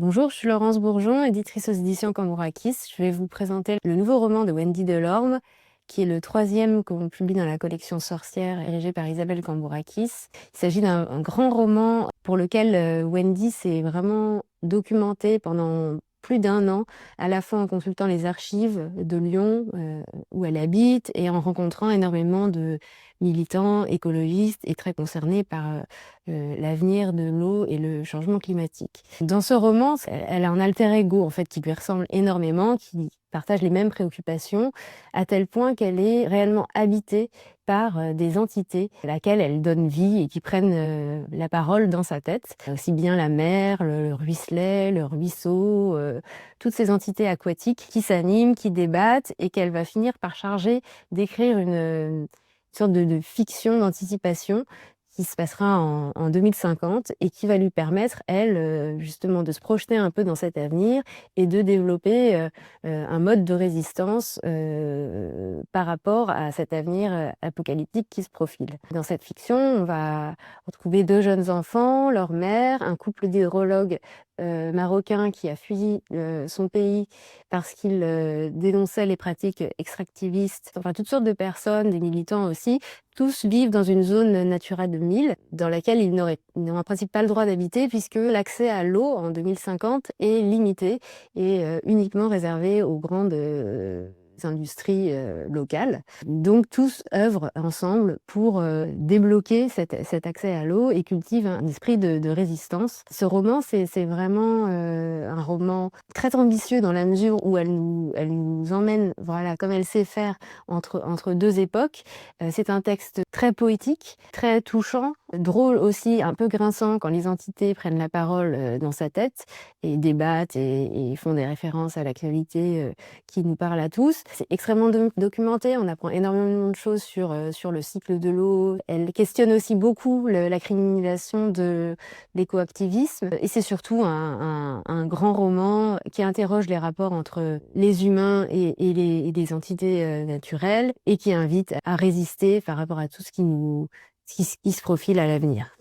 Bonjour, je suis Laurence Bourgeon, éditrice aux éditions Cambourakis. Je vais vous présenter le nouveau roman de Wendy Delorme, qui est le troisième qu'on publie dans la collection Sorcières, érigée par Isabelle Cambourakis. Il s'agit d'un grand roman pour lequel Wendy s'est vraiment documentée pendant plus d'1 an, à la fois en consultant les archives de Lyon, où elle habite, et en rencontrant énormément de militants écologistes et très concernés par l'avenir de l'eau et le changement climatique. Dans ce roman, elle a un alter ego en fait qui lui ressemble énormément, qui partage les mêmes préoccupations, à tel point qu'elle est réellement habitée par des entités à laquelle elle donne vie et qui prennent la parole dans sa tête. Aussi bien la mer, le ruisselet, le ruisseau, toutes ces entités aquatiques qui s'animent, qui débattent et qu'elle va finir par charger d'écrire une sorte de fiction d'anticipation qui se passera en 2050 et qui va lui permettre, elle, justement, de se projeter un peu dans cet avenir et de développer un mode de résistance par rapport à cet avenir apocalyptique qui se profile. Dans cette fiction, on va retrouver 2 jeunes enfants, leur mère, un couple d'hydrologues marocain qui a fui son pays parce qu'il dénonçait les pratiques extractivistes, enfin toutes sortes de personnes, des militants aussi. Tous vivent dans une zone Natura 2000 dans laquelle ils n'ont en principe pas le droit d'habiter puisque l'accès à l'eau en 2050 est limité et uniquement réservé aux grandes industries locales. Donc tous œuvrent ensemble pour débloquer cet accès à l'eau et cultivent un esprit de résistance. Ce roman, c'est vraiment un roman très ambitieux dans la mesure où elle nous emmène, voilà, comme elle sait faire, entre 2 époques. C'est un texte très poétique, très touchant, drôle aussi, un peu grinçant quand les entités prennent la parole dans sa tête et débattent et font des références à l'actualité qui nous parle à tous. C'est extrêmement documenté, on apprend énormément de choses sur le cycle de l'eau. Elle questionne aussi beaucoup la criminalisation de l'écoactivisme et c'est surtout un grand roman qui interroge les rapports entre les humains et les entités naturelles et qui invite à résister par rapport à tout ce qui se profile à l'avenir.